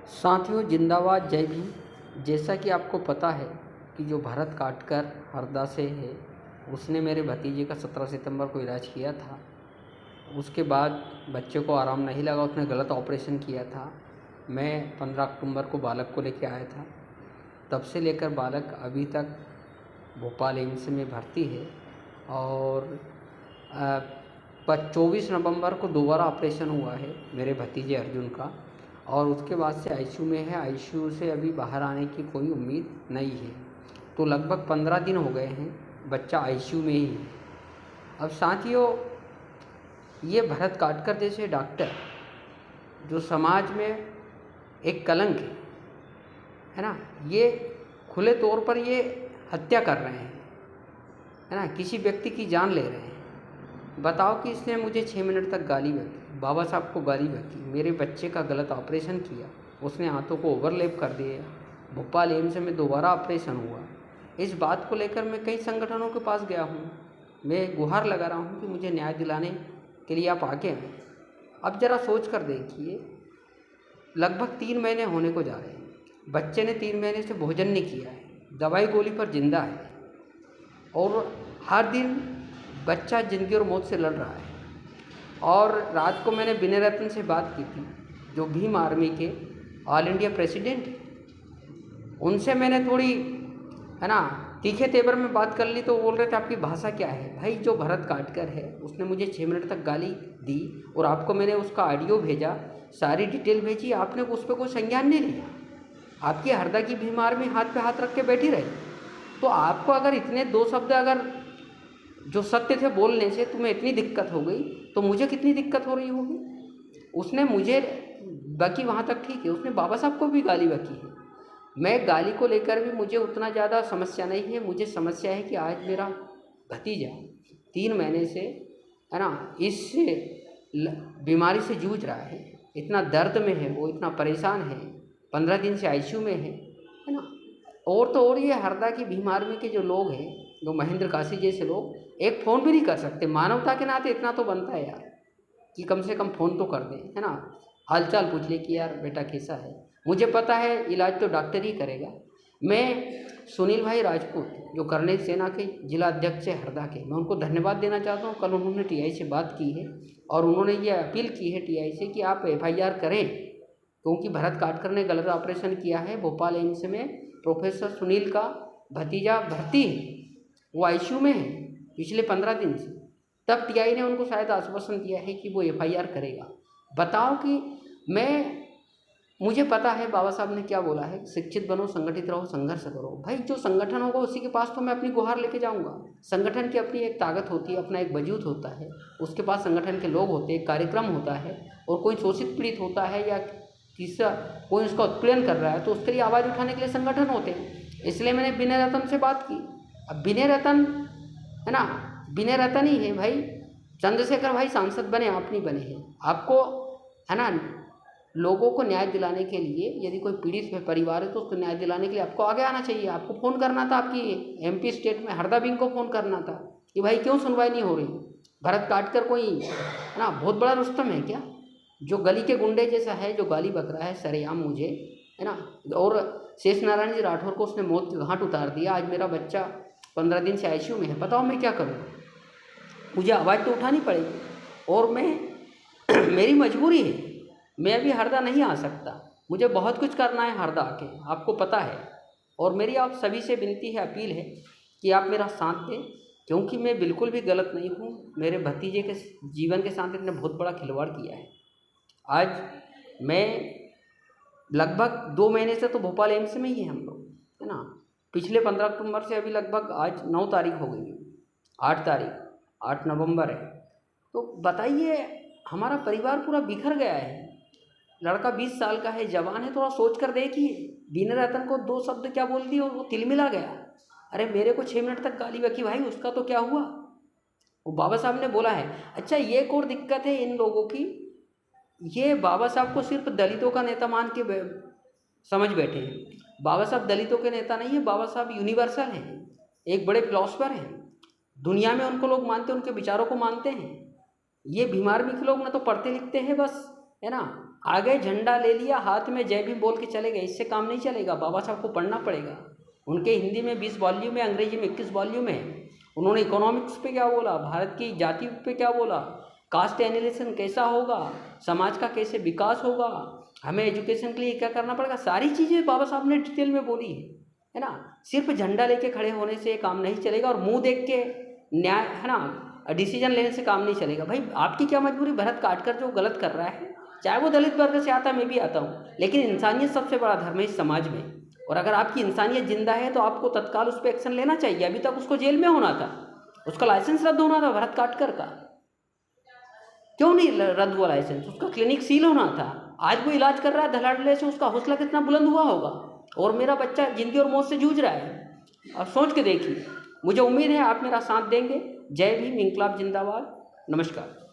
साथियों जिंदाबाद जय भीम। जैसा कि आपको पता है कि जो भरत काटकर हरदा से है, उसने मेरे भतीजे का 17 सितंबर को इलाज किया था। उसके बाद बच्चे को आराम नहीं लगा, उसने गलत ऑपरेशन किया था। मैं 15 अक्टूबर को बालक को लेकर आया था। तब से लेकर बालक अभी तक भोपाल एम्स में भर्ती है और 24 नवंबर को दोबारा ऑपरेशन हुआ है मेरे भतीजे अर्जुन का, और उसके बाद से आईसीयू में है। आईसीयू से अभी बाहर आने की कोई उम्मीद नहीं है। तो लगभग 15 दिन हो गए हैं बच्चा आईसीयू में ही है। अब साथियों, ये भरत काटकर जैसे डॉक्टर जो समाज में एक कलंक है ना, ये खुले तौर पर ये हत्या कर रहे हैं, है ना, किसी व्यक्ति की जान ले रहे हैं। बताओ कि इसने मुझे 6 मिनट तक गाली बकी, बाबा साहब को गाली बकी, मेरे बच्चे का गलत ऑपरेशन किया, उसने हाथों को ओवरलैप कर दिया, भोपाल एम्स में दोबारा ऑपरेशन हुआ। इस बात को लेकर मैं कई संगठनों के पास गया हूँ, मैं गुहार लगा रहा हूँ कि मुझे न्याय दिलाने के लिए आप आगे आएँ। अब ज़रा सोच कर देखिए, लगभग 3 महीने होने को जा रहे हैं, बच्चे ने 3 महीने से भोजन नहीं किया है, दवाई गोली पर जिंदा है, और हर दिन बच्चा ज़िंदगी और मौत से लड़ रहा है। और रात को मैंने विनय रतन से बात की थी, जो भीम आर्मी के ऑल इंडिया प्रेसिडेंट हैं। उनसे मैंने थोड़ी, है ना, तीखे तेवर में बात कर ली, तो बोल रहे थे आपकी भाषा क्या है। भाई, जो भरत काटकर है उसने मुझे 6 मिनट तक गाली दी, और आपको मैंने उसका ऑडियो भेजा, सारी डिटेल भेजी, आपने उस पर कोई संज्ञान नहीं लिया। आपकी हरदा की भीम आर्मी हाथ पे हाथ रख के बैठी रही। तो आपको अगर इतने 2 शब्द अगर जो सत्य थे बोलने से तुम्हें इतनी दिक्कत हो गई, तो मुझे कितनी दिक्कत हो रही होगी। उसने मुझे बकी वहाँ तक ठीक है, उसने बाबा साहब को भी गाली बकी है। मैं गाली को लेकर भी मुझे उतना ज़्यादा समस्या नहीं है। मुझे समस्या है कि आज मेरा भतीजा 3 महीने से, है ना, इस बीमारी से जूझ रहा है, इतना दर्द में है, वो इतना परेशान है, 15 दिन से आईसीयू में है ना। और तो और ये हरदा की भीम आर्मी के जो लोग हैं, जो महेंद्र काशी जैसे लोग, एक फ़ोन भी नहीं कर सकते। मानवता के नाते इतना तो बनता है यार कि कम से कम फ़ोन तो कर दें, है ना, हालचाल पूछ ले कि यार बेटा कैसा है। मुझे पता है इलाज तो डॉक्टर ही करेगा। मैं सुनील भाई राजपूत, जो कर्नल सेना के जिला अध्यक्ष है हरदा के, मैं उनको धन्यवाद देना चाहता हूँ। कल उन्होंने टीआई से बात की है और उन्होंने ये अपील की है टीआई से कि आप FIR करें, क्योंकि भरत काटकर ने गलत ऑपरेशन किया है। भोपाल एम्स में प्रोफेसर सुनील का भतीजा भर्ती है, वो आईसीयू में है पिछले 15 दिन से। तब टीआई ने उनको शायद आश्वासन दिया है कि वो FIR करेगा। बताओ कि मुझे पता है बाबा साहब ने क्या बोला है, शिक्षित बनो, संगठित रहो, संघर्ष करो। भाई, जो संगठन होगा उसी के पास तो मैं अपनी गुहार लेके जाऊंगा। संगठन की अपनी एक ताकत होती है, अपना एक वजूद होता है, उसके पास संगठन के लोग होते हैं, एक कार्यक्रम होता है, और कोई शोषित पीड़ित होता है या तीसरा कोई उसका उत्पीड़न कर रहा है, तो उसके लिए आवाज़ उठाने के लिए संगठन होते हैं। इसलिए मैंने विनय रतन से बात की। अब विनय रतन, है ना, विनय रतन ही है भाई। चंद्रशेखर भाई सांसद बने, आप नहीं बने हैं। आपको, है ना, लोगों को न्याय दिलाने के लिए, यदि कोई पीड़ित परिवार है तो उसको न्याय दिलाने के लिए आपको आगे आना चाहिए। आपको फ़ोन करना था, आपकी MP स्टेट में हरदा विंग को फ़ोन करना था कि भाई क्यों सुनवाई नहीं हो रही। भरत काटकर कोई, है ना, बहुत बड़ा रुस्तम है क्या, जो गली के गुंडे जैसा है, जो गाली बक रहा है सरेआम मुझे, है ना। और शेष नारायण जी राठौर को उसने मौत के घाट उतार दिया। आज मेरा बच्चा 15 दिन से आईसीयू में है। बताओ मैं क्या करूँ, मुझे आवाज़ तो उठानी पड़ेगी, और मैं मेरी मजबूरी है, मैं अभी हरदा नहीं आ सकता। मुझे बहुत कुछ करना है हरदा आके, आपको पता है। और मेरी आप सभी से विनती है, अपील है कि आप मेरा साथ दें, क्योंकि मैं बिल्कुल भी गलत नहीं हूँ। मेरे भतीजे के जीवन के साथ इन्होंने बहुत बड़ा खिलवाड़ किया है। आज मैं लगभग 2 महीने से तो भोपाल एम्स में ही है हम लोग, है ना। पिछले 15 अक्टूबर से अभी लगभग आज 9 तारीख हो गई है, 8 नवंबर है। तो बताइए, हमारा परिवार पूरा बिखर गया है। लड़का 20 साल का है, जवान है, थोड़ा सोच कर देखिए। विनय रतन को 2 शब्द क्या बोल दिए और वो तिलमिला गया। अरे मेरे को 6 मिनट तक गाली बकी, भाई उसका तो क्या हुआ, वो बाबा साहब ने बोला है। अच्छा, ये एक और दिक्कत है इन लोगों की, ये बाबा साहब को सिर्फ दलितों का नेता मान के समझ बैठे हैं। बाबा साहब दलितों के नेता नहीं है, बाबा साहब यूनिवर्सल हैं, एक बड़े फिलोसफर हैं। दुनिया में उनको लोग मानते हैं, उनके विचारों को मानते हैं। ये भीम आर्मी के लोग ना तो पढ़ते लिखते हैं बस, है ना, आ गए, झंडा ले लिया हाथ में, जय भीम बोल के चले गए, इससे काम नहीं चलेगा। बाबा साहब को पढ़ना पड़ेगा। उनके हिंदी में 20 वॉल्यूम है, अंग्रेजी में 21 वॉल्यूम है। उन्होंने इकोनॉमिक्स पे क्या बोला, भारत की जाति पे क्या बोला, कास्ट एनालिसिस कैसा होगा, समाज का कैसे विकास होगा, हमें एजुकेशन के लिए क्या करना पड़ेगा, सारी चीज़ें बाबा साहब ने डिटेल में बोली है ना। सिर्फ झंडा लेके खड़े होने से काम नहीं चलेगा और मुंह देख के न्याय है ना डिसीजन लेने से काम नहीं चलेगा। भाई आपकी क्या मजबूरी, भरत काट कर जो गलत कर रहा है, चाहे वो दलित वर्ग से आता है, मैं भी आता हूँ, लेकिन इंसानियत सबसे बड़ा धर्म है इस समाज में। और अगर आपकी इंसानियत जिंदा है तो आपको तत्काल उस पर एक्शन लेना चाहिए। अभी तक उसको जेल में होना था, उसका लाइसेंस रद्द होना था भरत काटकर का, क्यों नहीं रद्द हुआ लाइसेंस, उसका क्लिनिक सील होना था। आज वो इलाज कर रहा है धड़ल्ले से, उसका हौसला कितना बुलंद हुआ होगा। और मेरा बच्चा जिंदगी और मौत से जूझ रहा है। अब सोच के देखिए, मुझे उम्मीद है आप मेरा साथ देंगे। जय भीम, इंकलाब जिंदाबाद, नमस्कार।